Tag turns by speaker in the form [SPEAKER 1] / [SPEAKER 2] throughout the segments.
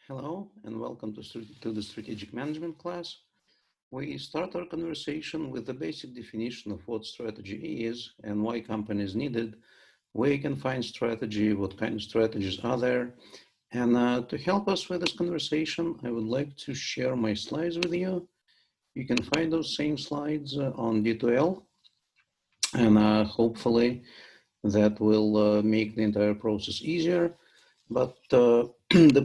[SPEAKER 1] Hello and welcome to the strategic management class. We start our conversation with the basic definition of what strategy is and why companies need it, where you can find strategy, what kind of strategies are there. And to help us with this conversation, I would like to share my slides with you. You can find those same slides on D2L, and hopefully that will make the entire process easier. But the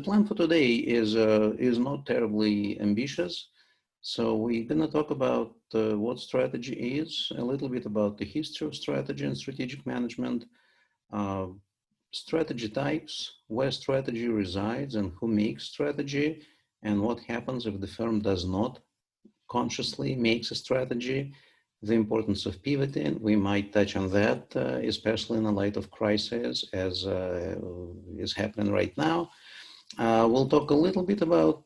[SPEAKER 1] plan for today is not terribly ambitious. So we're going to talk about what strategy is, a little bit about the history of strategy and strategic management, uh, strategy types, where strategy resides and who makes strategy, and what happens if the firm does not consciously makes a strategy, the importance of pivoting. We might touch on that, especially in the light of crisis as is happening right now. We'll talk a little bit about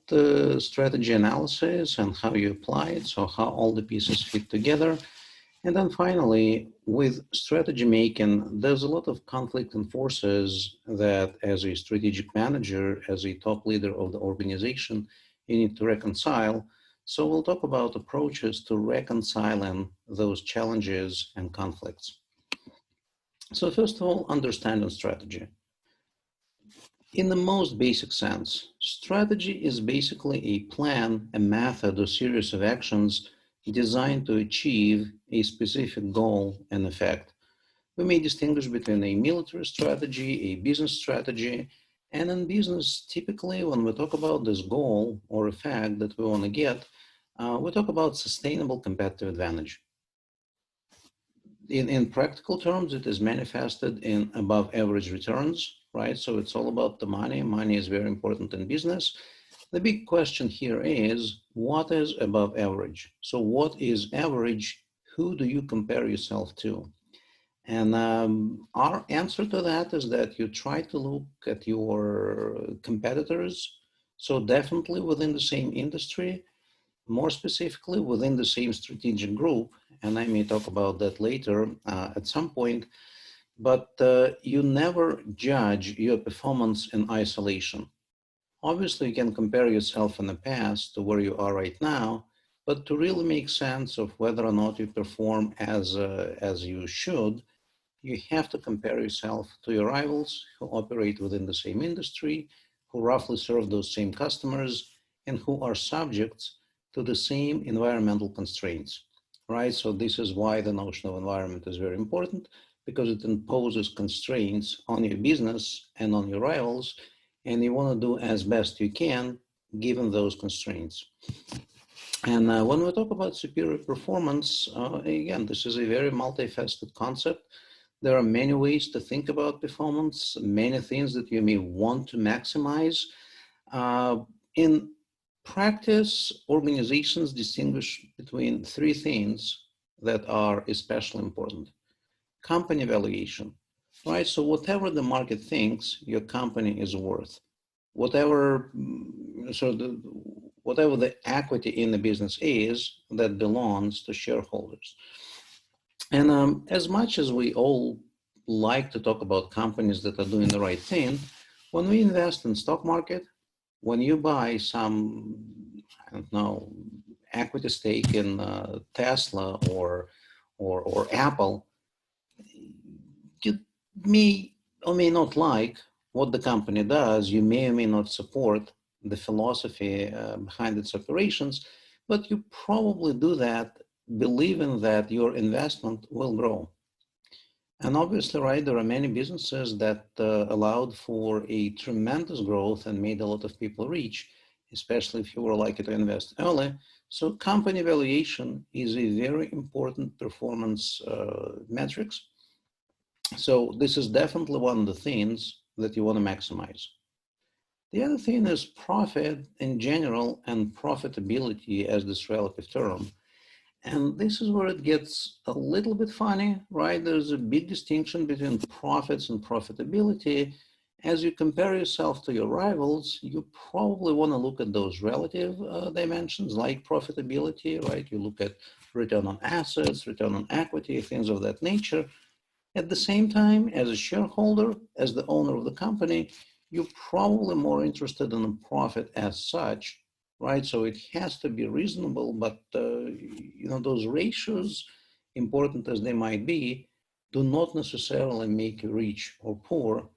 [SPEAKER 1] strategy analysis and how you apply it, so how all the pieces fit together. And then finally, with strategy making, there's a lot of conflicting forces that as a strategic manager, as a top leader of the organization, you need to reconcile. So we'll talk about approaches to reconciling those challenges and conflicts. So first of all, understanding strategy. In the most basic sense, strategy is basically a plan, a method, or series of actions designed to achieve a specific goal and effect. We may distinguish between a military strategy, a business strategy, and in business, typically when we talk about this goal or effect that we want to get, we talk about sustainable competitive advantage. In practical terms, it is manifested in above average returns, right? So it's all about the money. Money is very important in business. The big question here is, what is above average? So what is average? Who do you compare yourself to? And our answer to that is that you try to look at your competitors. So definitely within the same industry, more specifically within the same strategic group, and I may talk about that later at some point, but you never judge your performance in isolation. Obviously, you can compare yourself in the past to where you are right now, but to really make sense of whether or not you perform as you should, you have to compare yourself to your rivals who operate within the same industry, who roughly serve those same customers, and who are subjects to the same environmental constraints, right? So this is why the notion of environment is very important, because it imposes constraints on your business and on your rivals, and you want to do as best you can given those constraints. And when we talk about superior performance, again, this is a very multifaceted concept. There are many ways to think about performance, many things that you may want to maximize. In practice, organizations distinguish between three things that are especially important. Company valuation, right? So whatever the market thinks your company is worth, whatever the equity in the business is that belongs to shareholders. And as much as we all like to talk about companies that are doing the right thing, when we invest in stock market, when you buy some, I don't know, equity stake in Tesla or Apple, you may or may not like what the company does. You may or may not support the philosophy behind its operations, but you probably do that believing that your investment will grow. And obviously, right, there are many businesses that allowed for a tremendous growth and made a lot of people rich, especially if you were lucky to invest early. So company valuation is a very important performance metrics. So this is definitely one of the things that you want to maximize. The other thing is profit in general and profitability as this relative term. And this is where it gets a little bit funny, right? There's a big distinction between profits and profitability. As you compare yourself to your rivals, you probably want to look at those relative dimensions like profitability, right? You look at return on assets, return on equity, things of that nature. At the same time, as a shareholder, as the owner of the company, you're probably more interested in a profit as such, right? So it has to be reasonable, but those ratios, important as they might be, do not necessarily make you rich or poor.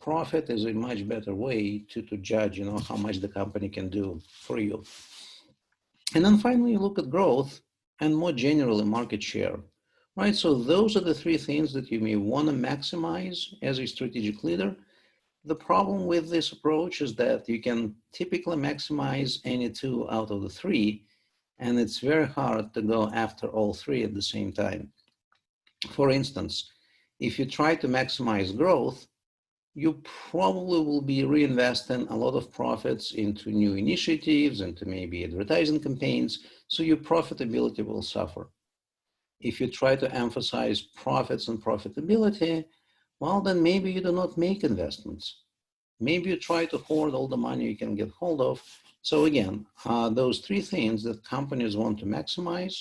[SPEAKER 1] Profit is a much better way to judge, how much the company can do for you. And then finally, you look at growth and more generally market share, right? So those are the three things that you may want to maximize as a strategic leader. The problem with this approach is that you can typically maximize any two out of the three, and it's very hard to go after all three at the same time. For instance, if you try to maximize growth, you probably will be reinvesting a lot of profits into new initiatives, into maybe advertising campaigns, so your profitability will suffer. If you try to emphasize profits and profitability, well, then maybe you do not make investments. Maybe you try to hoard all the money you can get hold of. So again, those three things that companies want to maximize,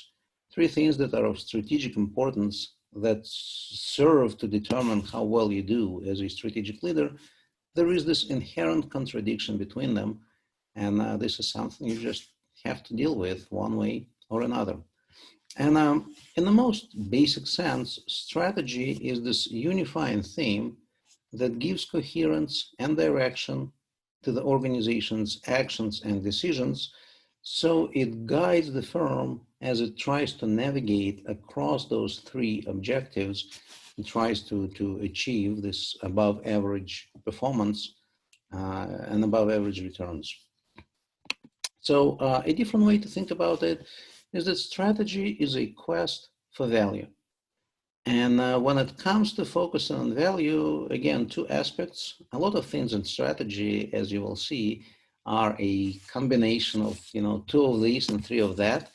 [SPEAKER 1] three things that are of strategic importance that serve to determine how well you do as a strategic leader, there is this inherent contradiction between them. And this is something you just have to deal with one way or another. And in the most basic sense, strategy is this unifying theme that gives coherence and direction to the organization's actions and decisions, so it guides the firm as it tries to navigate across those three objectives and tries to achieve this above average performance and above average returns. So a different way to think about it is that strategy is a quest for value. And when it comes to focusing on value, again, two aspects. A lot of things in strategy, as you will see, are a combination of two of these and three of that.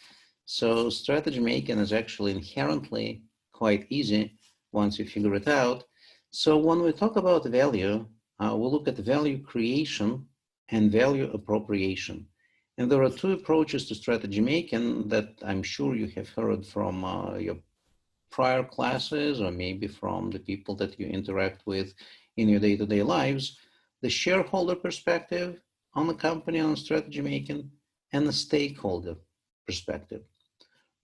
[SPEAKER 1] So strategy making is actually inherently quite easy once you figure it out. So when we talk about value, we'll look at value creation and value appropriation. And there are two approaches to strategy making that I'm sure you have heard from your prior classes or maybe from the people that you interact with in your day-to-day lives: the shareholder perspective on the company on strategy making and the stakeholder perspective.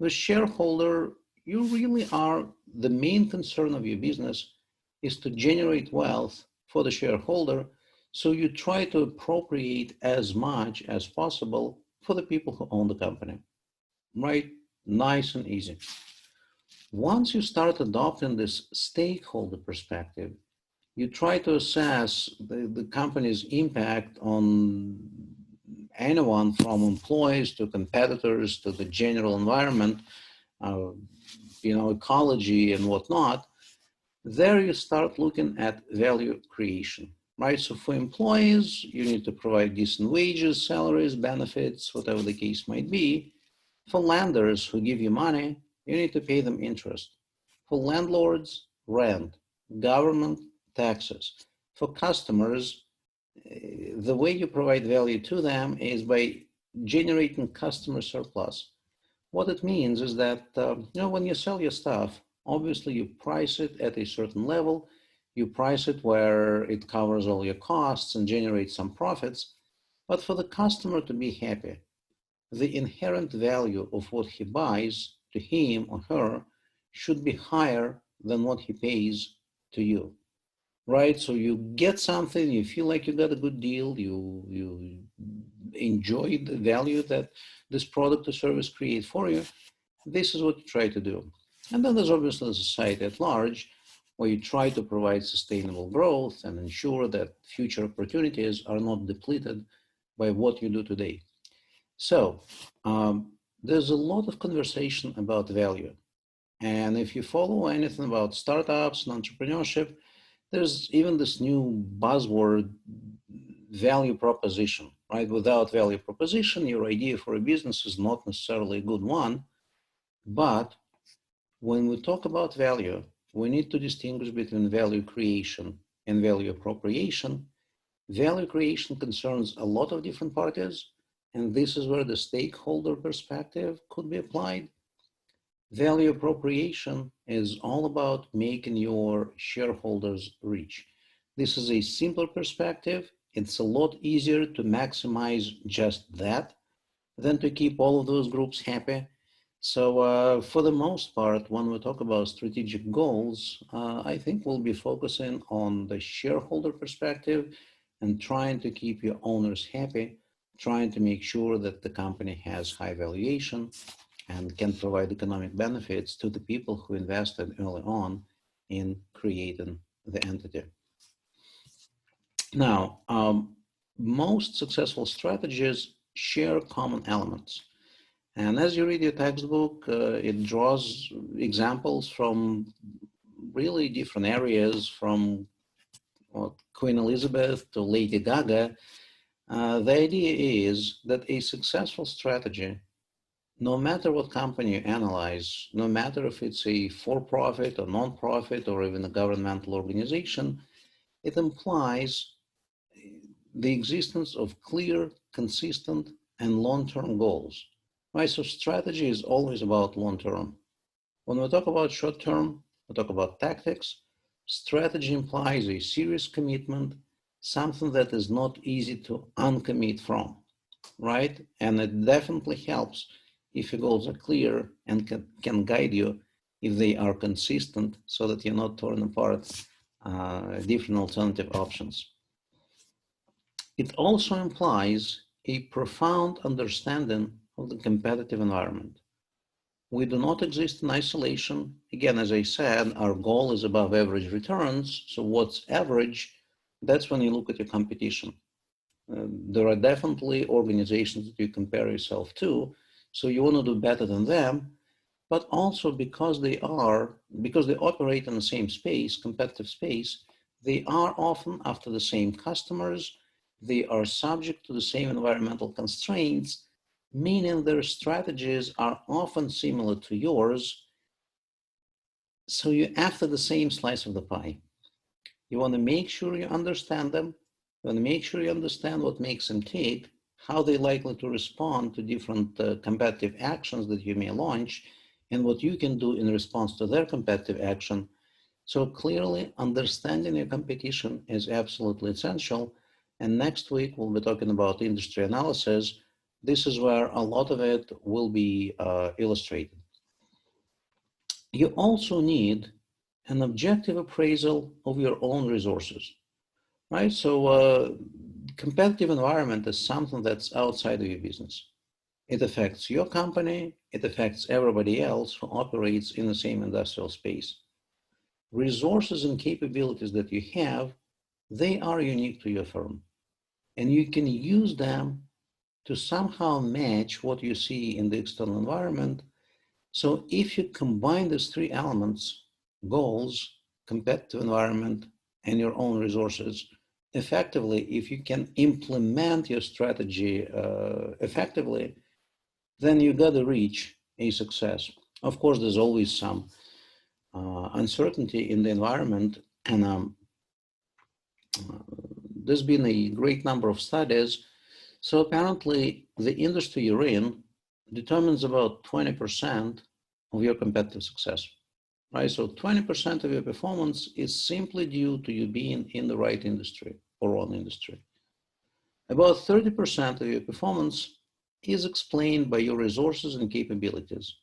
[SPEAKER 1] The shareholder, you really are, the main concern of your business is to generate wealth for the shareholder, so you try to appropriate as much as possible for the people who own the company, right? Nice and easy. Once you start adopting this stakeholder perspective, you try to assess the company's impact on anyone from employees to competitors to the general environment, ecology and whatnot. There you start looking at value creation, right? So for employees, you need to provide decent wages, salaries, benefits, whatever the case might be. For lenders who give you money, you need to pay them interest. For landlords, rent. Government, taxes. For customers, the way you provide value to them is by generating customer surplus. What it means is that when you sell your stuff, obviously you price it at a certain level. You price it where it covers all your costs and generates some profits. But for the customer to be happy, the inherent value of what he buys to him or her should be higher than what he pays to you, right? So you get something, you feel like you got a good deal, you enjoy the value that this product or service creates for you. This is what you try to do. And then there's obviously the society at large, where you try to provide sustainable growth and ensure that future opportunities are not depleted by what you do today. So there's a lot of conversation about value. And if you follow anything about startups and entrepreneurship, there's even this new buzzword, value proposition, right? Without value proposition, your idea for a business is not necessarily a good one. But when we talk about value, we need to distinguish between value creation and value appropriation. Value creation concerns a lot of different parties, and this is where the stakeholder perspective could be applied. Value appropriation is all about making your shareholders rich. This is a simpler perspective. It's a lot easier to maximize just that than to keep all of those groups happy. So for the most part, when we talk about strategic goals, I think we'll be focusing on the shareholder perspective and trying to keep your owners happy, trying to make sure that the company has high valuation and can provide economic benefits to the people who invested early on in creating the entity. Now, most successful strategies share common elements. And as you read your textbook, it draws examples from really different areas, from Queen Elizabeth to Lady Gaga. The idea is that a successful strategy, no matter what company you analyze, no matter if it's a for-profit or non-profit or even a governmental organization, it implies the existence of clear, consistent, and long-term goals. Right? So strategy is always about long-term. When we talk about short-term, we talk about tactics. Strategy implies a serious commitment, something that is not easy to uncommit from, right? And it definitely helps if your goals are clear and can guide you if they are consistent so that you're not torn apart different alternative options. It also implies a profound understanding of the competitive environment. We do not exist in isolation. Again, as I said, our goal is above average returns. So what's average? That's when you look at your competition. There are definitely organizations that you compare yourself to. So you want to do better than them, but also because they operate in the same space, competitive space, they are often after the same customers. They are subject to the same environmental constraints, meaning their strategies are often similar to yours. So you're after the same slice of the pie. You want to make sure you understand them. You want to make sure you understand what makes them tick, how they're likely to respond to different competitive actions that you may launch, and what you can do in response to their competitive action. So clearly, understanding your competition is absolutely essential. And next week, we'll be talking about industry analysis. This is where a lot of it will be illustrated. You also need an objective appraisal of your own resources, right? So competitive environment is something that's outside of your business. It affects your company, it affects everybody else who operates in the same industrial space. Resources and capabilities that you have, they are unique to your firm. And you can use them to somehow match what you see in the external environment. So if you combine these three elements, goals, competitive environment, and your own resources, effectively, if you can implement your strategy effectively, then you got to reach a success. Of course, there's always some uncertainty in the environment, and there's been a great number of studies. So apparently, the industry you're in determines about 20% of your competitive success, right? So 20% of your performance is simply due to you being in the right industry or wrong industry. About 30% of your performance is explained by your resources and capabilities.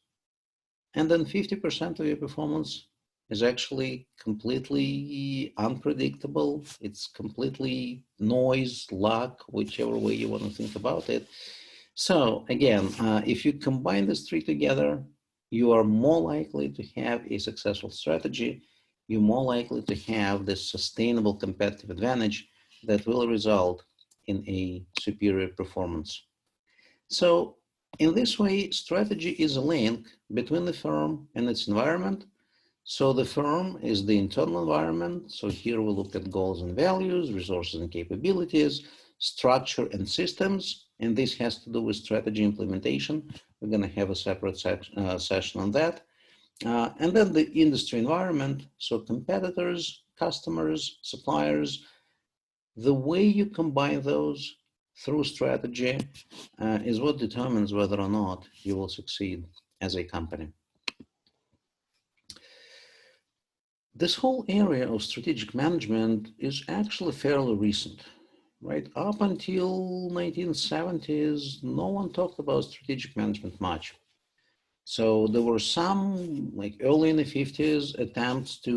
[SPEAKER 1] And then 50% of your performance is actually completely unpredictable. It's completely noise, luck, whichever way you want to think about it. So again, if you combine these three together, you are more likely to have a successful strategy. You're more likely to have this sustainable competitive advantage that will result in a superior performance. So in this way, strategy is a link between the firm and its environment. So the firm is the internal environment. So here we look at goals and values, resources and capabilities, structure and systems. And this has to do with strategy implementation. We're going to have a separate session on that. And then the industry environment. So competitors, customers, suppliers. The way you combine those through strategy is what determines whether or not you will succeed as a company. This whole area of strategic management is actually fairly recent, right? Up until 1970s, no one talked about strategic management much. So there were some, like early in the 50s, attempts to,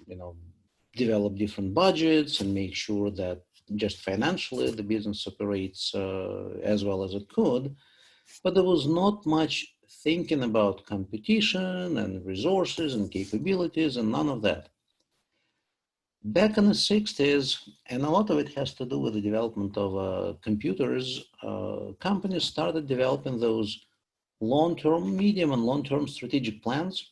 [SPEAKER 1] you know, develop different budgets and make sure that just financially the business operates as well as it could. But there was not much thinking about competition and resources and capabilities and none of that. Back in the 60s, and a lot of it has to do with the development of computers, companies started developing those long-term, medium and long-term strategic plans.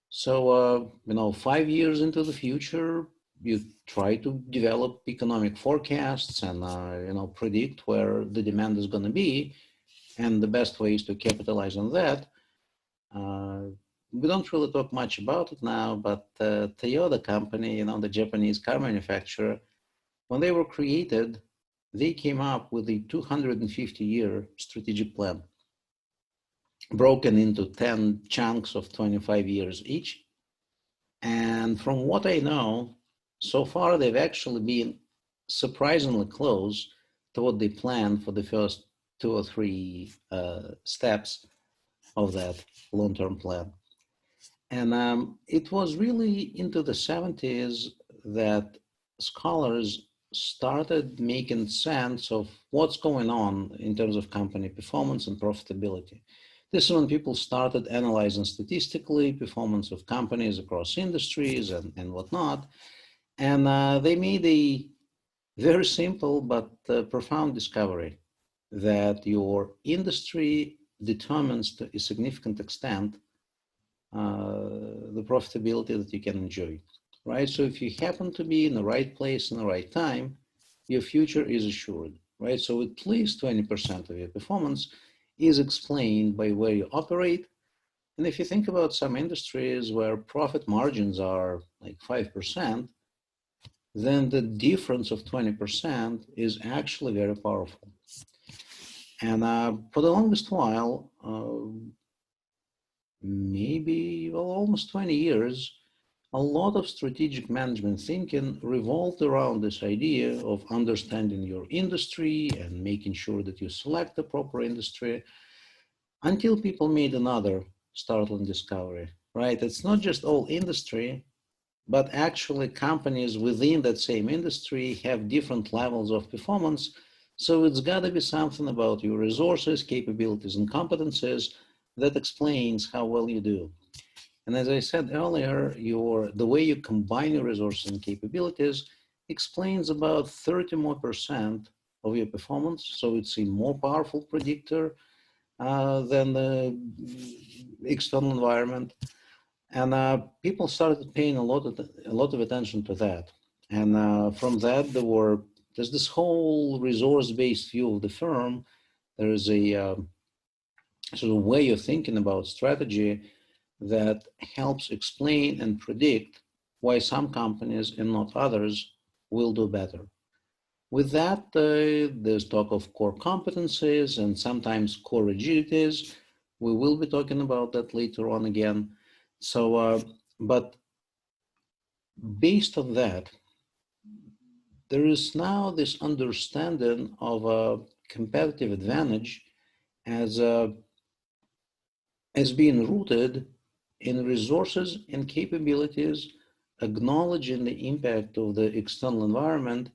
[SPEAKER 1] So, 5 years into the future, you try to develop economic forecasts and, predict where the demand is going to be and the best ways to capitalize on that. We don't really talk much about it now, but Toyota company, the Japanese car manufacturer, when they were created, they came up with a 250-year strategic plan, broken into 10 chunks of 25 years each. And from what I know, so far they've actually been surprisingly close to what they planned for the first 2 or 3 steps of that long-term plan. And it was really into the 70s that scholars started making sense of what's going on in terms of company performance and profitability. This is when people started analyzing statistically performance of companies across industries and whatnot. And they made a very simple but profound discovery that your industry determines to a significant extent the profitability that you can enjoy, right? So if you happen to be in the right place in the right time, your future is assured, right? So at least 20% of your performance is explained by where you operate. And if you think about some industries where profit margins are like 5%, then the difference of 20% is actually very powerful. And for the longest while, maybe almost 20 years, a lot of strategic management thinking revolved around this idea of understanding your industry and making sure that you select the proper industry, until people made another startling discovery, right? It's not just all industry, but actually companies within that same industry have different levels of performance. So it's got to be something about your resources, capabilities, and competencies that explains how well you do. And as I said earlier, the way you combine your resources and capabilities explains about 30% more of your performance. So it's a more powerful predictor than the external environment. And people started paying a lot of attention to that. And from that, there's this whole resource-based view of the firm. There is a sort of way of thinking about strategy that helps explain and predict why some companies and not others will do better. With that, there's talk of core competencies and sometimes core rigidities. We will be talking about that later on again. So, but based on that, there is now this understanding of a competitive advantage as being rooted in resources and capabilities, acknowledging the impact of the external environment,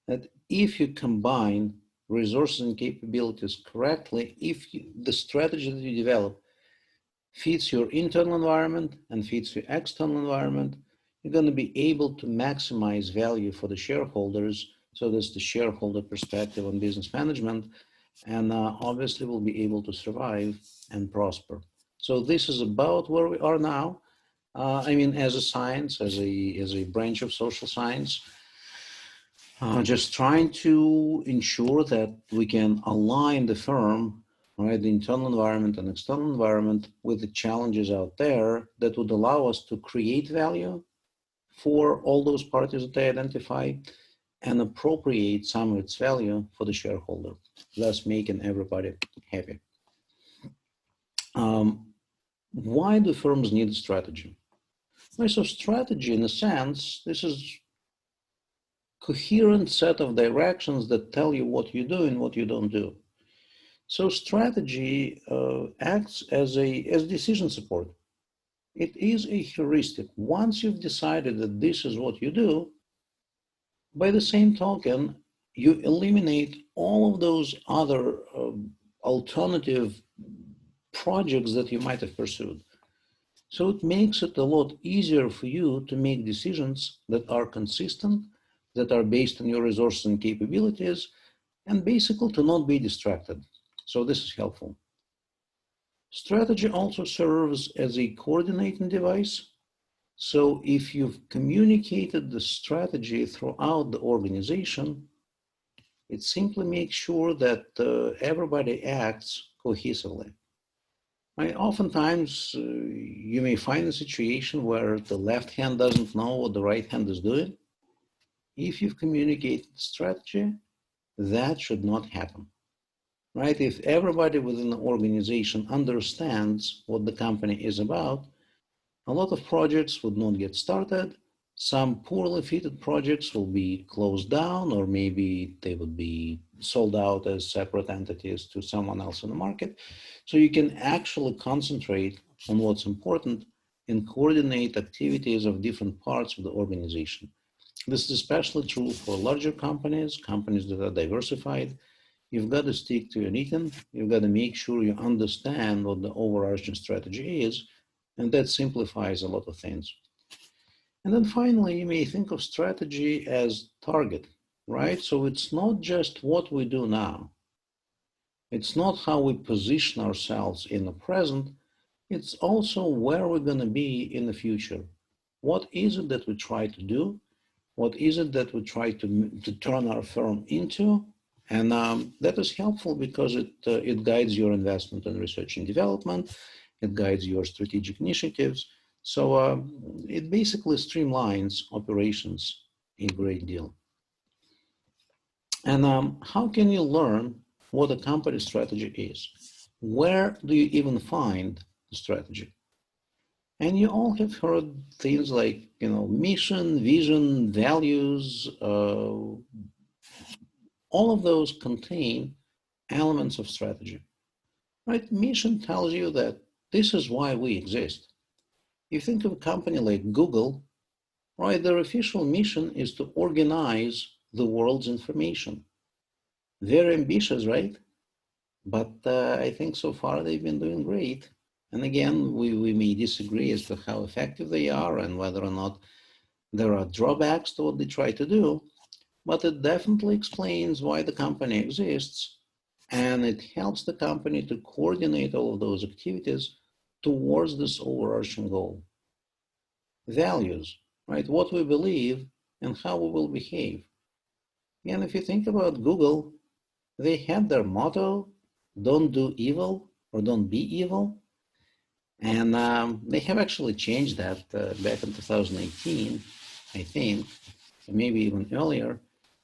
[SPEAKER 1] that if you combine resources and capabilities correctly, if the strategy that you develop fits your internal environment and fits your external environment, you're going to be able to maximize value for the shareholders. So there's the shareholder perspective on business management, and obviously we'll be able to survive and prosper. So this is about where we are now. As a science, as a branch of social science, just trying to ensure that we can align the firm, right, the internal environment and external environment, with the challenges out there that would allow us to create value for all those parties that they identify and appropriate some of its value for the shareholder, thus making everybody happy. Why do firms need a strategy? Right, so strategy, in a sense, this is coherent set of directions that tell you what you do and what you don't do. So strategy acts as decision support. It is a heuristic. Once you've decided that this is what you do, by the same token, you eliminate all of those other alternative projects that you might have pursued. So it makes it a lot easier for you to make decisions that are consistent, that are based on your resources and capabilities, and basically to not be distracted. So this is helpful. Strategy also serves as a coordinating device. So if you've communicated the strategy throughout the organization, it simply makes sure that everybody acts cohesively. Right? Oftentimes, you may find a situation where the left hand doesn't know what the right hand is doing. If you've communicated the strategy, that should not happen. Right? If everybody within the organization understands what the company is about, a lot of projects would not get started. Some poorly fitted projects will be closed down, or maybe they would be sold out as separate entities to someone else in the market. So you can actually concentrate on what's important and coordinate activities of different parts of the organization. This is especially true for larger companies, companies that are diversified. You've got to stick to your knitting. You've got to make sure you understand what the overarching strategy is, and that simplifies a lot of things. And then finally, you may think of strategy as target, right? So it's not just what we do now. It's not how we position ourselves in the present. It's also where we're going to be in the future. What is it that we try to do? What is it that we try to turn our firm into? And that is helpful because it guides your investment in research and development. It guides your strategic initiatives. So it basically streamlines operations a great deal. And how can you learn what a company strategy is? Where do you even find the strategy? And you all have heard things like, mission, vision, values. All of those contain elements of strategy. Right? Mission tells you that this is why we exist. You think of a company like Google, right? Their official mission is to organize the world's information. Very ambitious, right? But I think so far they've been doing great. And again, we may disagree as to how effective they are and whether or not there are drawbacks to what they try to do, but it definitely explains why the company exists, and it helps the company to coordinate all of those activities towards this overarching goal. Values, right? What we believe and how we will behave. And if you think about Google, they had their motto, don't do evil or don't be evil. And they have actually changed that back in 2018, I think, maybe even earlier.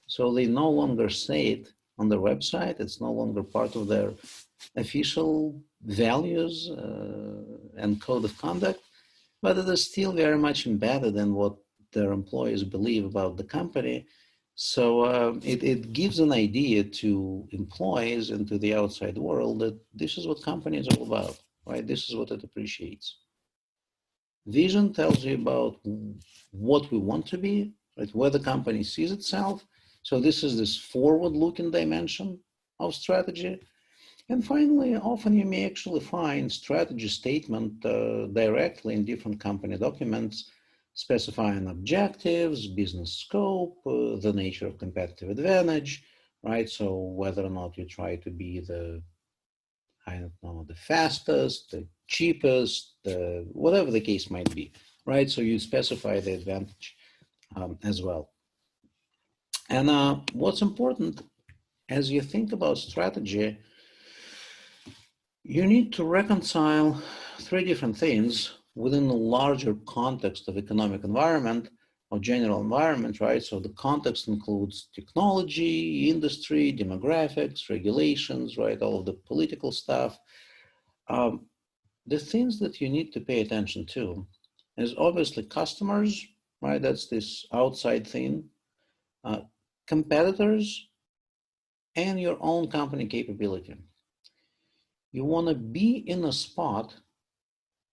[SPEAKER 1] So they no longer say it on their website. It's no longer part of their official values and code of conduct, but it is still very much embedded in what their employees believe about the company. So it gives an idea to employees and to the outside world that this is what company is all about, right? This is what it appreciates. Vision tells you about what we want to be, right? Where the company sees itself. So this is this forward-looking dimension of strategy. And finally, often you may actually find strategy statement directly in different company documents, specifying objectives, business scope, the nature of competitive advantage, right? So whether or not you try to be the fastest, the cheapest, whatever the case might be, right? So you specify the advantage as well. And what's important as you think about strategy, you need to reconcile three different things within the larger context of economic environment or general environment, right? So the context includes technology, industry, demographics, regulations, right? All of the political stuff. The things that you need to pay attention to is obviously customers, right? That's this outside thing, uh, competitors, and your own company capability. You want to be in a spot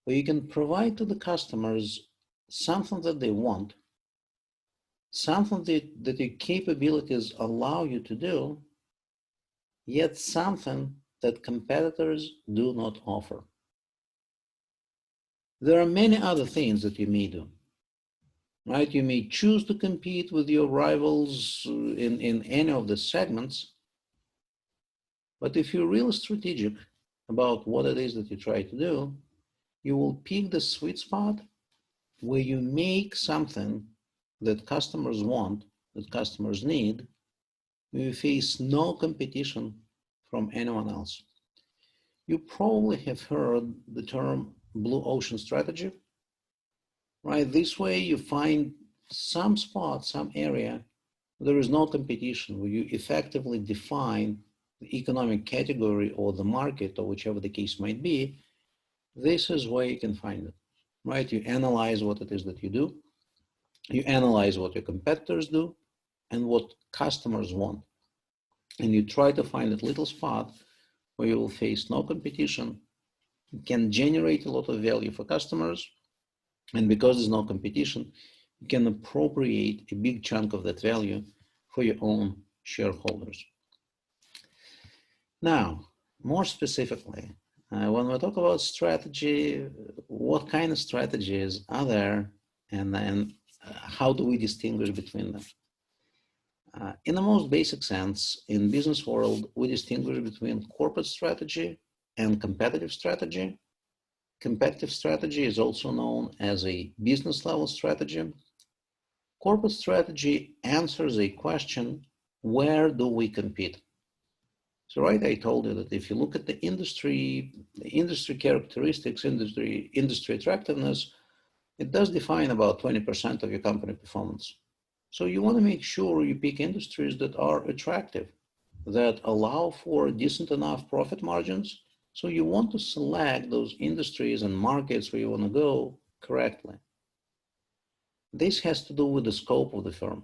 [SPEAKER 1] where you can provide to the customers something that they want, something that your capabilities allow you to do, yet something that competitors do not offer. There are many other things that you may do, right? You may choose to compete with your rivals in any of the segments, but if you're really strategic about what it is that you try to do, you will pick the sweet spot where you make something that customers want, that customers need, where you face no competition from anyone else. You probably have heard the term blue ocean strategy, right? This way you find some spot, some area, there is no competition, where you effectively define the economic category or the market or whichever the case might be. This is where you can find it, right? You analyze what it is that you do, you analyze what your competitors do and what customers want. And you try to find that little spot where you will face no competition, can generate a lot of value for customers, and because there's no competition, you can appropriate a big chunk of that value for your own shareholders. Now, more specifically, when we talk about strategy, what kind of strategies are there, and how do we distinguish between them? In the most basic sense, in business world, we distinguish between corporate strategy and competitive strategy. Competitive strategy is also known as a business level strategy. Corporate strategy answers a question, where do we compete? So, right, I told you that if you look at the industry characteristics, industry attractiveness, it does define about 20% of your company performance. So you want to make sure you pick industries that are attractive, that allow for decent enough profit margins. So you want to select those industries and markets where you want to go correctly. This has to do with the scope of the firm,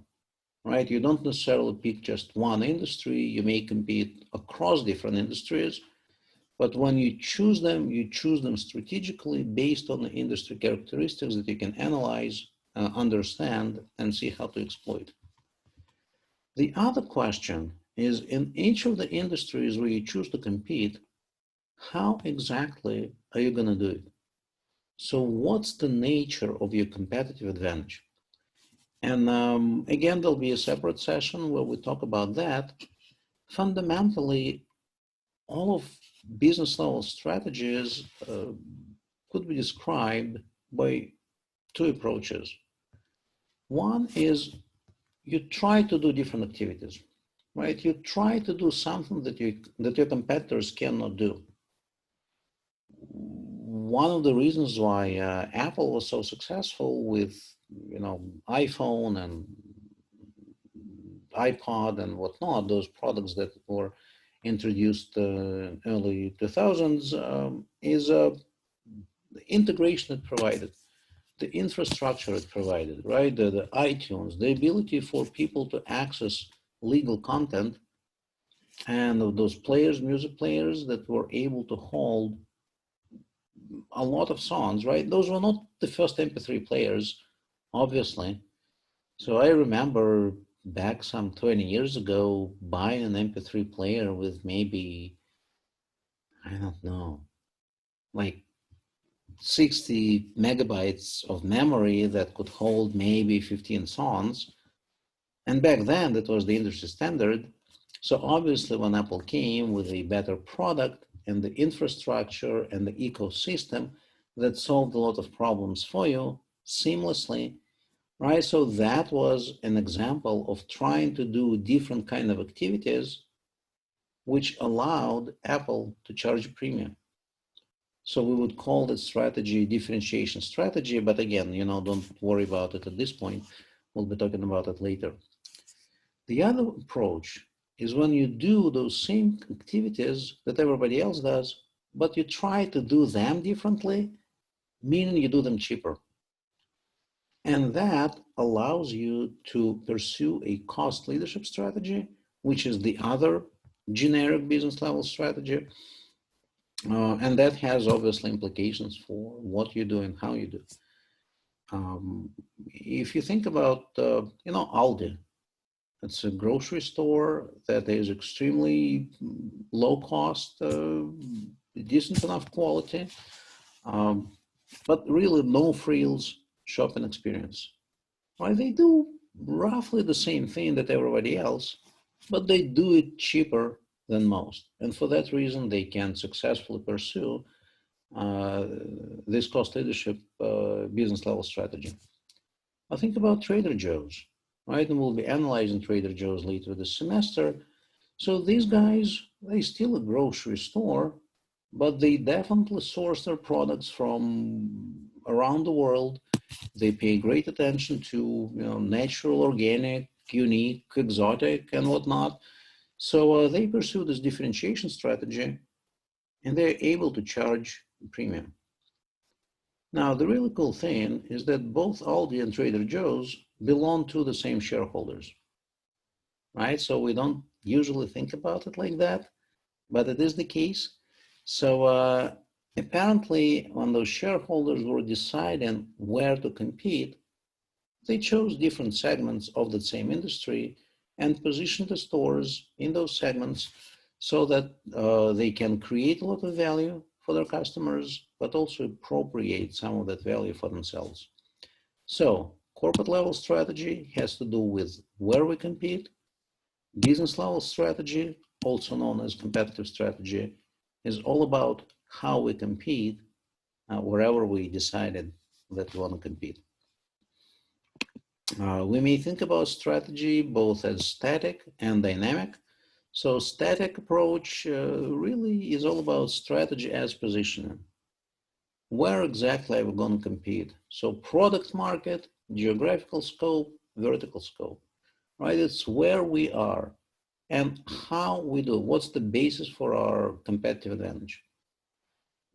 [SPEAKER 1] right? You don't necessarily pick just one industry. You may compete across different industries, but when you choose them strategically based on the industry characteristics that you can analyze, understand, and see how to exploit. The other question is, in each of the industries where you choose to compete, how exactly are you going to do it? So what's the nature of your competitive advantage? And again, there'll be a separate session where we talk about that. Fundamentally, all of business level strategies could be described by two approaches. One is you try to do different activities, right? You try to do something that your competitors cannot do. One of the reasons why Apple was so successful with iPhone and iPod and whatnot, those products that were introduced early 2000s, is the integration it provided, the infrastructure it provided, right? The iTunes, the ability for people to access legal content, and those players, music players that were able to hold a lot of songs, right? Those were not the first MP3 players, obviously. So I remember back some 20 years ago buying an MP3 player with maybe, I don't know, like 60 megabytes of memory that could hold maybe 15 songs. And back then, that was the industry standard. So obviously, when Apple came with a better product and the infrastructure and the ecosystem that solved a lot of problems for you seamlessly, right? So that was an example of trying to do different kind of activities, which allowed Apple to charge a premium. So we would call this strategy differentiation strategy, but again, don't worry about it at this point. We'll be talking about it later. The other approach is when you do those same activities that everybody else does, but you try to do them differently, meaning you do them cheaper. And that allows you to pursue a cost leadership strategy, which is the other generic business level strategy. And that has obviously implications for what you do and how you do. If you think about, Aldi, it's a grocery store that is extremely low cost, decent enough quality, um, but really no frills shopping experience. Right? They do roughly the same thing that everybody else, but they do it cheaper than most. And for that reason, they can successfully pursue uh, this cost leadership business level strategy. I think about Trader Joe's, right? And we'll be analyzing Trader Joe's later this semester. So these guys, they still a grocery store, but they definitely source their products from around the world. They pay great attention to natural, organic, unique, exotic, and whatnot. So they pursue this differentiation strategy, and they're able to charge a premium. Now, the really cool thing is that both Aldi and Trader Joe's belong to the same shareholders, right? So we don't usually think about it like that, but it is the case. So apparently, when those shareholders were deciding where to compete, they chose different segments of the same industry and positioned the stores in those segments so that they can create a lot of value for their customers, but also appropriate some of that value for themselves. So corporate level strategy has to do with where we compete. Business level strategy, also known as competitive strategy, is all about how we compete wherever we decided that we want to compete. We may think about strategy both as static and dynamic. So static approach really is all about strategy as positioning. Where exactly are we going to compete? So product market, geographical scope, vertical scope, right? It's where we are and how we do. What's the basis for our competitive advantage?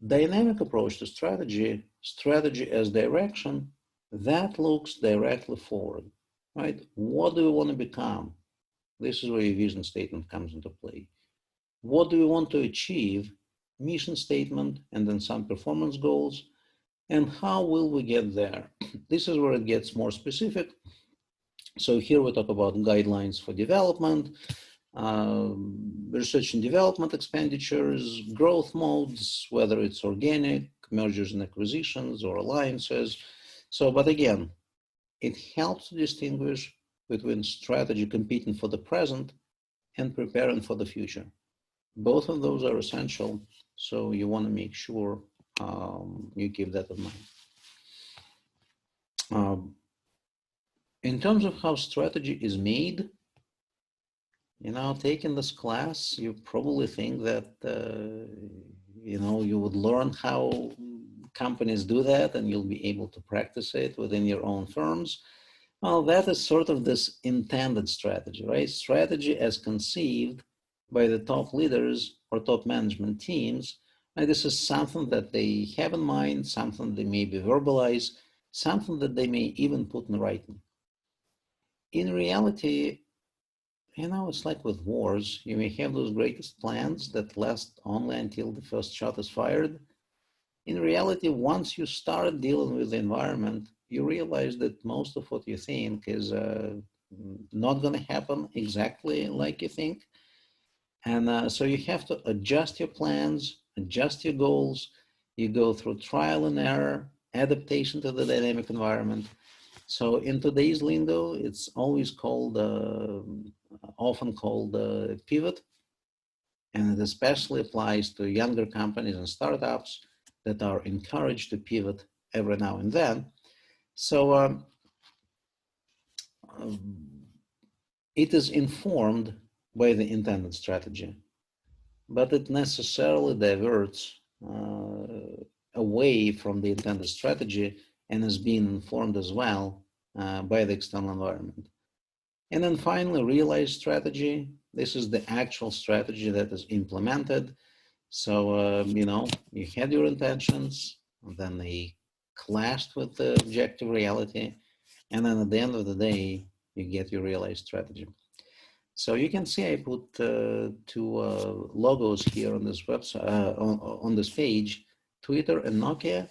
[SPEAKER 1] Dynamic approach to strategy, strategy as direction, that looks directly forward, right? What do we want to become? This is where your vision statement comes into play. What do we want to achieve? Mission statement, and then some performance goals. And how will we get there? This is where it gets more specific. So here we talk about guidelines for development, research and development expenditures, growth modes, whether it's organic, mergers and acquisitions, or alliances. So, but again, it helps to distinguish between strategy competing for the present and preparing for the future. Both of those are essential, so you want to make sure you keep that in mind. In terms of how strategy is made, taking this class, you probably think that, you would learn how companies do that and you'll be able to practice it within your own firms. Well, that is sort of this intended strategy, right? Strategy as conceived by the top leaders or top management teams. And this is something that they have in mind, something they maybe verbalize, something that they may even put in writing. In reality, it's like with wars. You may have those greatest plans that last only until the first shot is fired. In reality, once you start dealing with the environment, you realize that most of what you think is not going to happen exactly like you think. And so you have to adjust your plans, adjust your goals. You go through trial and error, adaptation to the dynamic environment. So in today's lingo, it's always called, often called pivot. And it especially applies to younger companies and startups that are encouraged to pivot every now and then. So it is informed by the intended strategy, but it necessarily diverts away from the intended strategy and is being informed as well by the external environment. And then finally, realized strategy. This is the actual strategy that is implemented. So, you had your intentions, and then they clashed with the objective reality. And then at the end of the day, you get your realized strategy. So you can see I put two logos here on this website, on this page, Twitter and Nokia,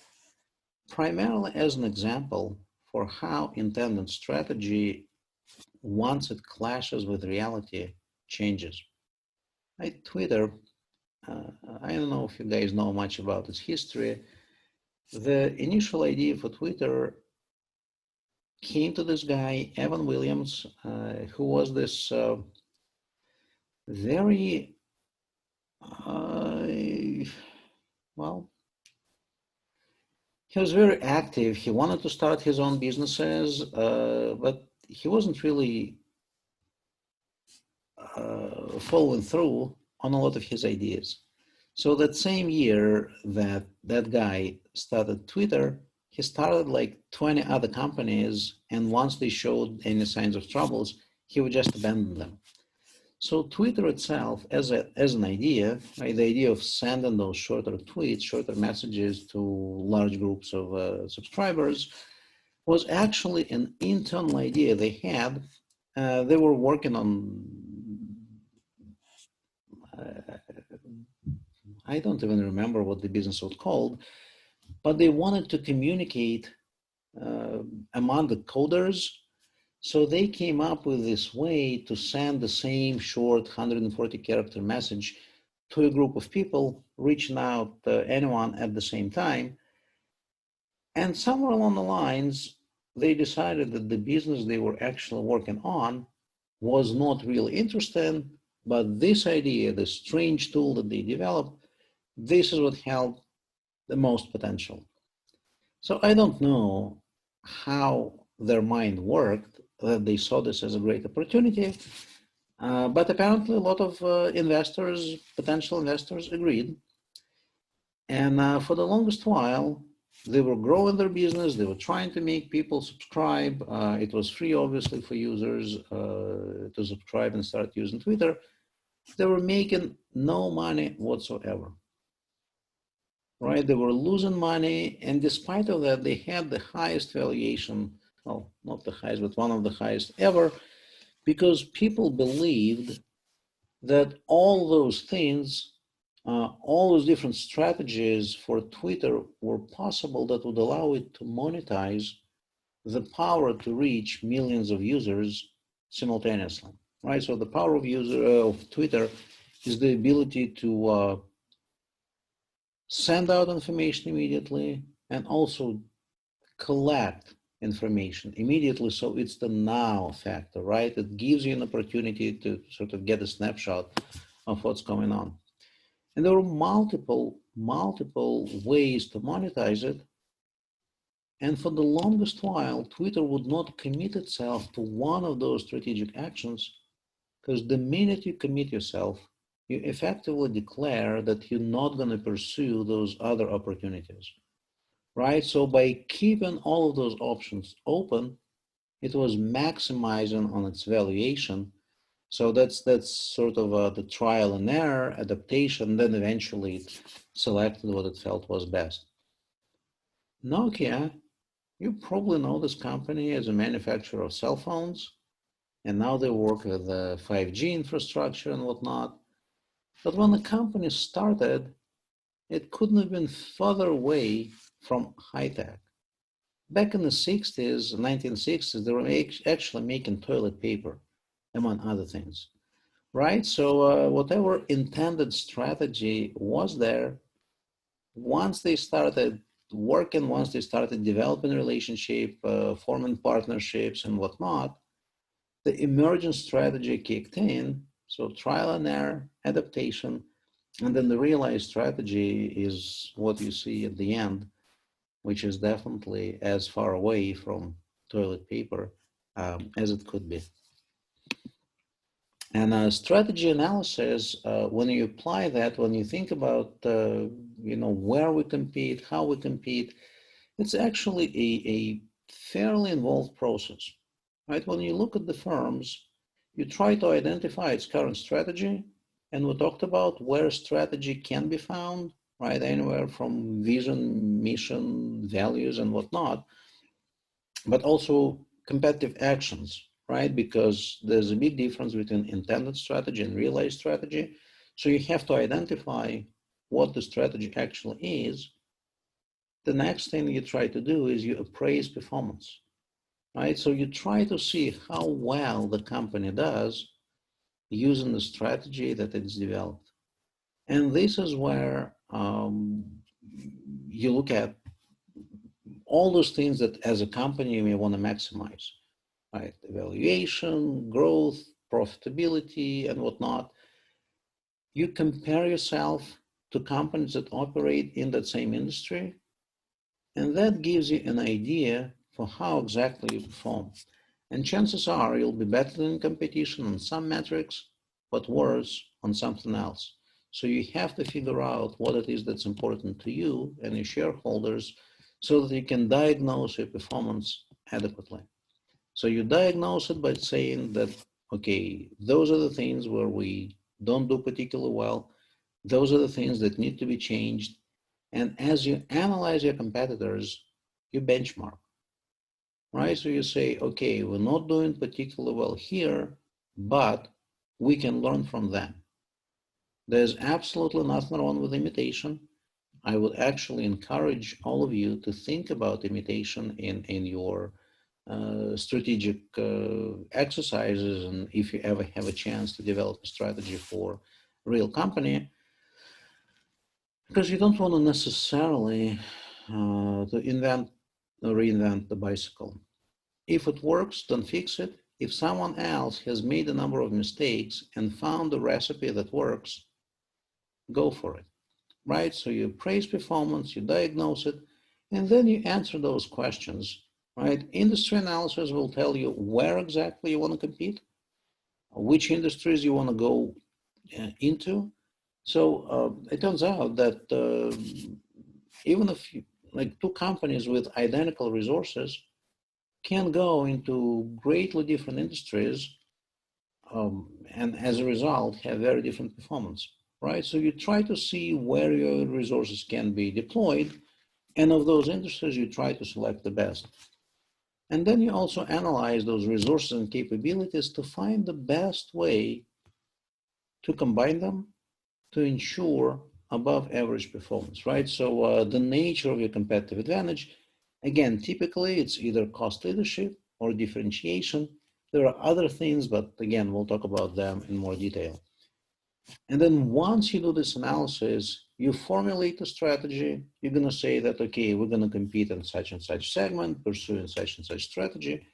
[SPEAKER 1] primarily as an example for how intended strategy, once it clashes with reality, changes. Right? Twitter, I don't know if you guys know much about its history. The initial idea for Twitter came to this guy, Evan Williams, who was this very, well, he was very active. He wanted to start his own businesses, but he wasn't really following through on a lot of his ideas. So that same year that that guy started Twitter, he started like 20 other companies, and once they showed any signs of troubles, he would just abandon them. So Twitter itself, as an idea, right, the idea of sending those shorter tweets, shorter messages to large groups of subscribers, was actually an internal idea they had. They were working on, I don't even remember what the business was called, but they wanted to communicate among the coders. So they came up with this way to send the same short 140 character message to a group of people, reaching out anyone at the same time. And somewhere along the lines, they decided that the business they were actually working on was not really interesting, but this idea, the strange tool that they developed, this is what held the most potential. So I don't know how their mind worked, that they saw this as a great opportunity, but apparently a lot of investors, potential investors, agreed. And for the longest while, they were growing their business. They were trying to make people subscribe. It was free, obviously, for users to subscribe and start using Twitter. They were making no money whatsoever. Right? They were losing money, and despite of that, they had the highest valuation, well, not the highest, but one of the highest ever, because people believed that all those things, all those different strategies for Twitter were possible that would allow it to monetize the power to reach millions of users simultaneously, right? So the power of Twitter is the ability to send out information immediately and also collect information immediately. So it's the now factor, right? It gives you an opportunity to sort of get a snapshot of what's going on. And there were multiple ways to monetize it. And for the longest while, Twitter would not commit itself to one of those strategic actions, because the minute you commit yourself, you effectively declare that you're not going to pursue those other opportunities, right? So by keeping all of those options open, it was maximizing on its valuation. So that's sort of the trial and error adaptation. Then eventually it selected what it felt was best. Nokia, you probably know this company as a manufacturer of cell phones, and now they work with 5G infrastructure and whatnot. But when the company started, it couldn't have been further away from high tech. Back in the 60s, 1960s, they were actually making toilet paper, among other things, right? So whatever intended strategy was there, once they started working, once they started developing a relationship, forming partnerships and whatnot, the emergent strategy kicked in. So trial and error, adaptation, and then the realized strategy is what you see at the end, which is definitely as far away from toilet paper as it could be. And strategy analysis, when you apply that, when you think about where we compete, how we compete, it's actually a fairly involved process, right? When you look at the firms, you try to identify its current strategy, and we talked about where strategy can be found, right? Anywhere from vision, mission, values, and whatnot, but also competitive actions, right? Because there's a big difference between intended strategy and realized strategy. So you have to identify what the strategy actually is. The next thing you try to do is you appraise performance, right? So you try to see how well the company does using the strategy that it's developed. And this is where you look at all those things that as a company you may want to maximize, right? Evaluation, growth, profitability, and whatnot. You compare yourself to companies that operate in that same industry, and that gives you an idea for how exactly you perform. And chances are you'll be better than competition on some metrics, but worse on something else. So you have to figure out what it is that's important to you and your shareholders so that you can diagnose your performance adequately. So you diagnose it by saying that, okay, those are the things where we don't do particularly well. Those are the things that need to be changed. And as you analyze your competitors, you benchmark, right? So you say, okay, we're not doing particularly well here, but we can learn from them. There's absolutely nothing wrong with imitation. I would actually encourage all of you to think about imitation in your strategic exercises, and if you ever have a chance to develop a strategy for a real company, because you don't want to necessarily to invent or reinvent the bicycle. If it works, then fix it. If someone else has made a number of mistakes and found a recipe that works, go for it, right? So you appraise performance, you diagnose it, and then you answer those questions, right? Industry analysis will tell you where exactly you want to compete, which industries you want to go into. So it turns out that even if like two companies with identical resources can go into greatly different industries, and as a result have very different performance, right? So you try to see where your resources can be deployed, and of those industries you try to select the best. And then you also analyze those resources and capabilities to find the best way to combine them to ensure above average performance, right? So the nature of your competitive advantage, again, typically it's either cost leadership or differentiation. There are other things, but again, we'll talk about them in more detail. And then once you do this analysis, you formulate a strategy. You're going to say that, okay, we're going to compete in such and such segment, pursuing such and such strategy,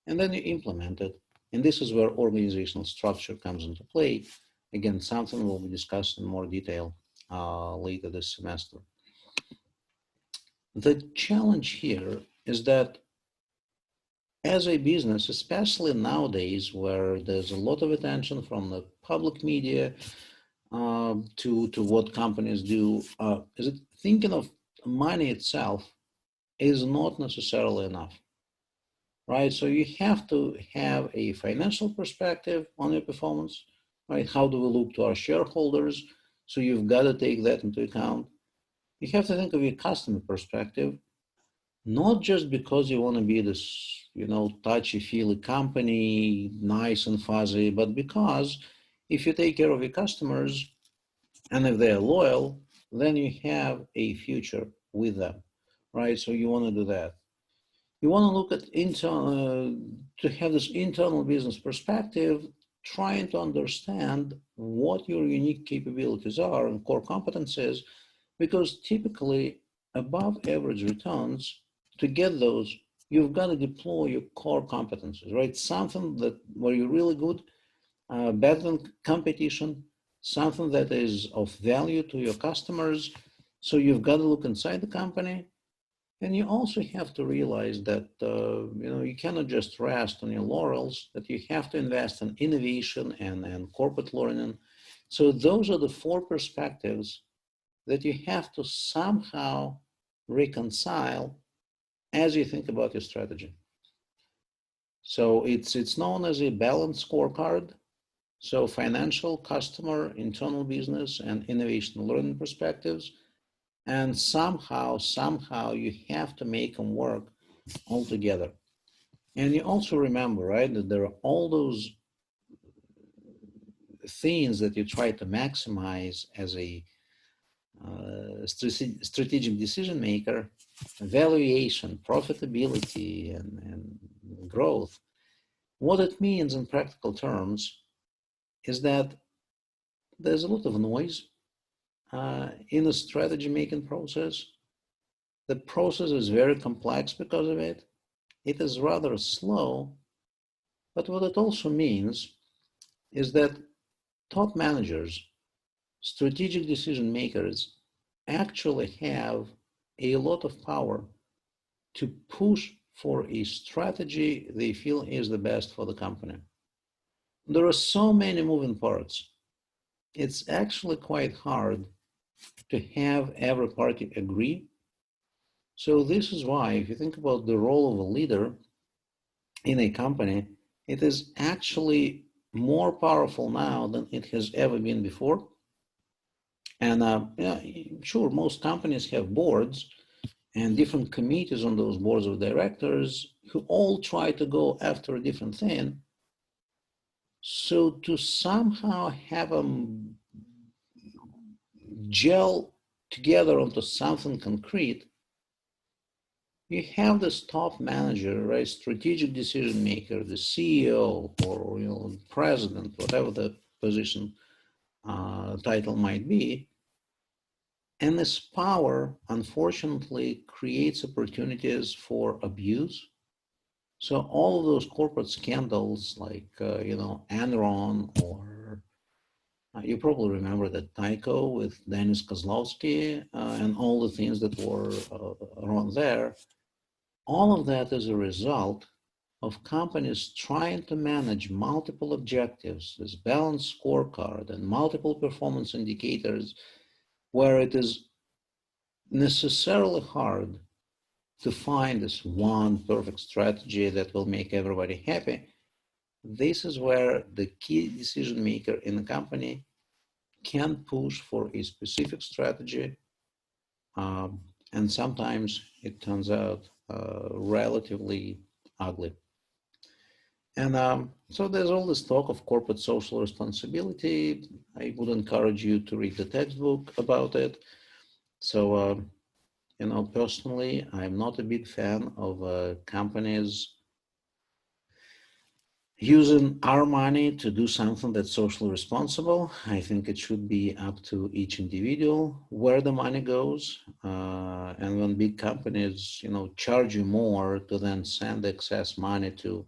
[SPEAKER 1] and then you implement it. And this is where organizational structure comes into play. Again, something we'll be discussed in more detail later this semester. The challenge here is that as a business, especially nowadays where there's a lot of attention from the public media to what companies do, is it thinking of money itself is not necessarily enough, right? So you have to have a financial perspective on your performance, right? How do we look to our shareholders? So you've got to take that into account. You have to think of your customer perspective, not just because you want to be this, touchy-feely company, nice and fuzzy, but because if you take care of your customers and if they're loyal, then you have a future with them, right? So you want to do that. You want to look at to have this internal business perspective, trying to understand what your unique capabilities are and core competencies, because typically above average returns, to get those, you've got to deploy your core competencies, right? Something that where you're really good, better than competition, something that is of value to your customers. So you've got to look inside the company. And you also have to realize that you cannot just rest on your laurels, that you have to invest in innovation and corporate learning. So those are the four perspectives that you have to somehow reconcile as you think about your strategy. So it's known as a balanced scorecard. So financial, customer, internal business, and innovation learning perspectives. And somehow you have to make them work all together. And you also remember, right, that there are all those things that you try to maximize as a strategic decision maker: valuation, profitability, and growth. What it means in practical terms is that there's a lot of noise in the strategy making process. The process is very complex because of it. It is rather slow, but what it also means is that top managers, strategic decision makers, actually have a lot of power to push for a strategy they feel is the best for the company. There are so many moving parts. It's actually quite hard to have every party agree. So this is why, if you think about the role of a leader in a company, it is actually more powerful now than it has ever been before. And yeah, sure, most companies have boards and different committees on those boards of directors who all try to go after a different thing. So to somehow have them gel together onto something concrete, you have this top manager, right, strategic decision maker, the CEO or president, whatever the position title might be. And this power, unfortunately, creates opportunities for abuse. So all of those corporate scandals like, Enron, or you probably remember that Tyco with Dennis Kozlowski and all the things that were around there, all of that is a result of companies trying to manage multiple objectives, this balanced scorecard and multiple performance indicators, where it is necessarily hard to find this one perfect strategy that will make everybody happy. This is where the key decision maker in the company can push for a specific strategy, and sometimes it turns out relatively ugly. And so there's all this talk of corporate social responsibility. I would encourage you to read the textbook about it. So, personally, I'm not a big fan of companies using our money to do something that's socially responsible. I think it should be up to each individual where the money goes. And when big companies, charge you more to then send excess money to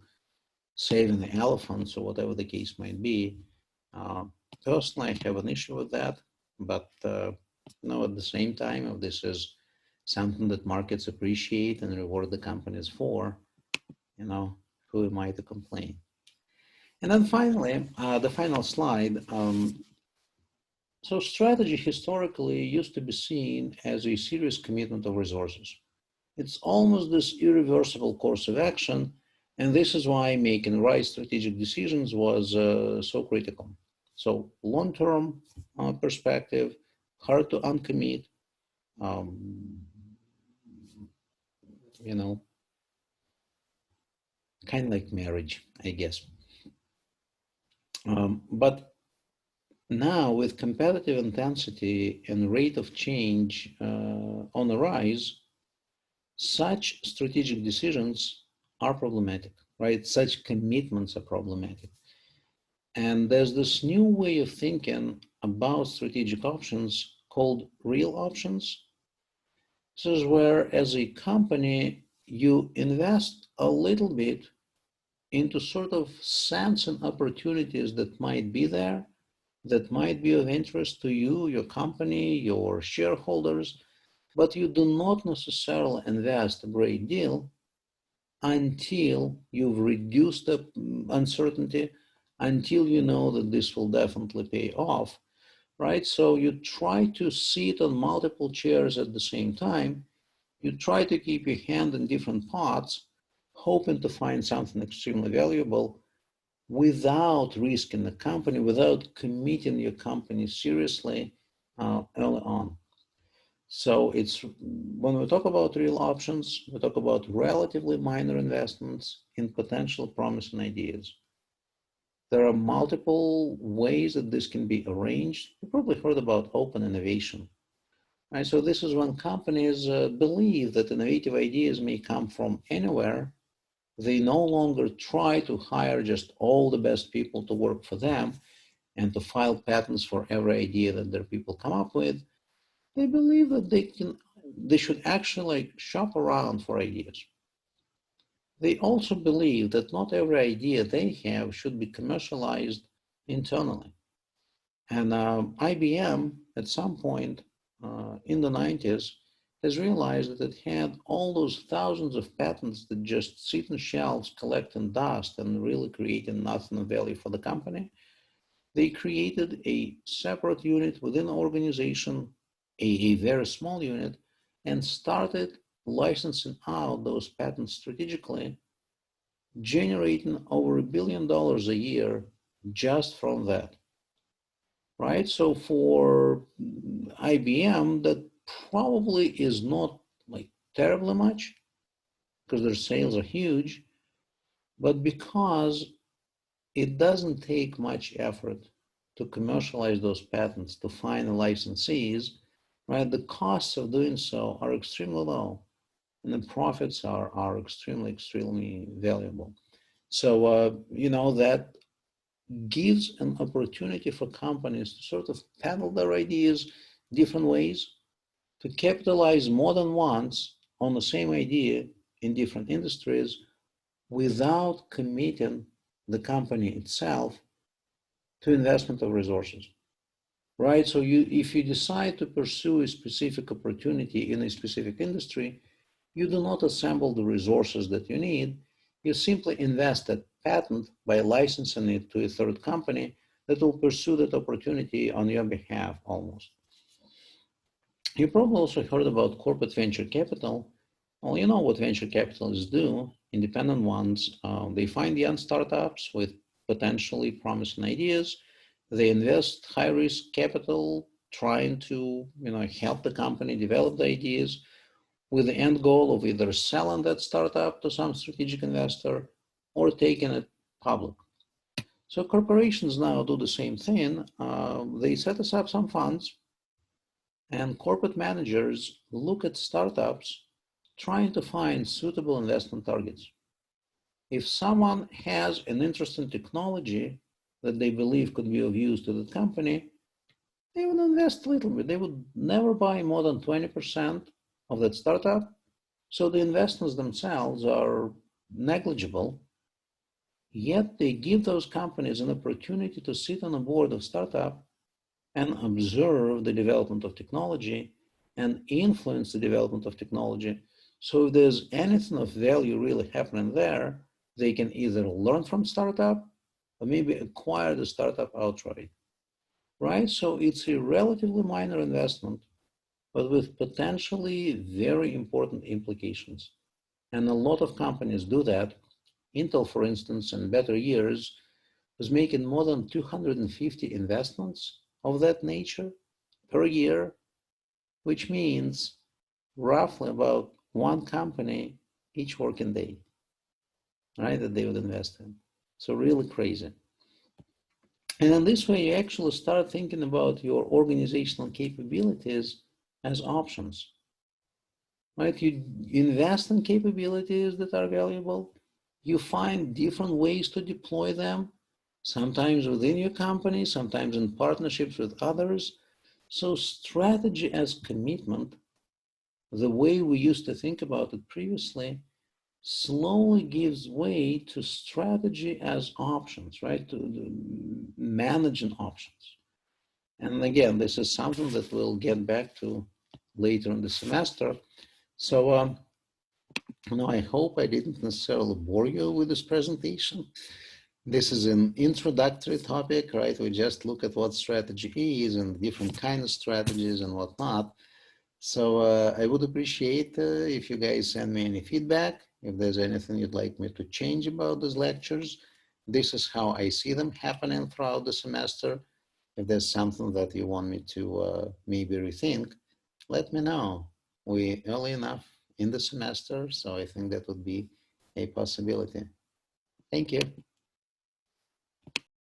[SPEAKER 1] saving the elephants or whatever the case might be, personally, I have an issue with that. But, at the same time, if this is something that markets appreciate and reward the companies for, who am I to complain? And then finally, the final slide. So strategy historically used to be seen as a serious commitment of resources. It's almost this irreversible course of action, and this is why making right strategic decisions was so critical. So long-term perspective, hard to uncommit, kind of like marriage, I guess. But now, with competitive intensity and rate of change on the rise, such strategic decisions are problematic, right? Such commitments are problematic. And there's this new way of thinking about strategic options called real options. This is where, as a company, you invest a little bit into sort of sensing opportunities that might be there, that might be of interest to you, your company, your shareholders, but you do not necessarily invest a great deal until you've reduced the uncertainty, until you know that this will definitely pay off, right? So you try to sit on multiple chairs at the same time. You try to keep your hand in different pots, hoping to find something extremely valuable without risking the company, without committing your company seriously early on. So it's when we talk about real options, we talk about relatively minor investments in potential promising ideas. There are multiple ways that this can be arranged. You probably heard about open innovation. Right, so this is when companies believe that innovative ideas may come from anywhere. They no longer try to hire just all the best people to work for them and to file patents for every idea that their people come up with. They believe that they should actually shop around for ideas. They also believe that not every idea they have should be commercialized internally. And IBM, at some point in the 90s, has realized that it had all those thousands of patents that just sit on shelves collecting dust and really creating nothing of value for the company. They created a separate unit within the organization, a very small unit, and started licensing out those patents strategically, generating over $1 billion a year just from that. Right? So for IBM, that probably is not like terribly much because their sales are huge, but because it doesn't take much effort to commercialize those patents, to find the licensees, right? The costs of doing so are extremely low, and the profits are extremely, extremely valuable. So, that gives an opportunity for companies to sort of peddle their ideas different ways, to capitalize more than once on the same idea in different industries without committing the company itself to investment of resources, right? So if you decide to pursue a specific opportunity in a specific industry, you do not assemble the resources that you need. You simply invest that patent by licensing it to a third company that will pursue that opportunity on your behalf almost. You probably also heard about corporate venture capital. Well, you know what venture capitalists do, independent ones. They find young startups with potentially promising ideas. They invest high-risk capital trying to help the company develop the ideas with the end goal of either selling that startup to some strategic investor or taking it public. So corporations now do the same thing. They set up some funds, and corporate managers look at startups trying to find suitable investment targets. If someone has an interesting technology that they believe could be of use to the company, they would invest a little bit. They would never buy more than 20% of that startup. So the investments themselves are negligible, yet they give those companies an opportunity to sit on a board of startup and observe the development of technology and influence the development of technology. So if there's anything of value really happening there, they can either learn from startup or maybe acquire the startup outright, right? So it's a relatively minor investment, but with potentially very important implications. And a lot of companies do that. Intel, for instance, in better years, was making more than 250 investments of that nature per year, which means roughly about one company each working day, right, that they would invest in. So really crazy. And in this way, you actually start thinking about your organizational capabilities as options, right? You invest in capabilities that are valuable. You find different ways to deploy them, sometimes within your company, sometimes in partnerships with others. So strategy as commitment, the way we used to think about it previously, slowly gives way to strategy as options, right? To managing options. And again, this is something that we'll get back to later in the semester. So I hope I didn't necessarily bore you with this presentation. This is an introductory topic, right? We just look at what strategy is and different kinds of strategies and whatnot. So I would appreciate if you guys send me any feedback. If there's anything you'd like me to change about these lectures, this is how I see them happening throughout the semester. If there's something that you want me to maybe rethink, let me know. We're early enough in the semester, so I think that would be a possibility. Thank you.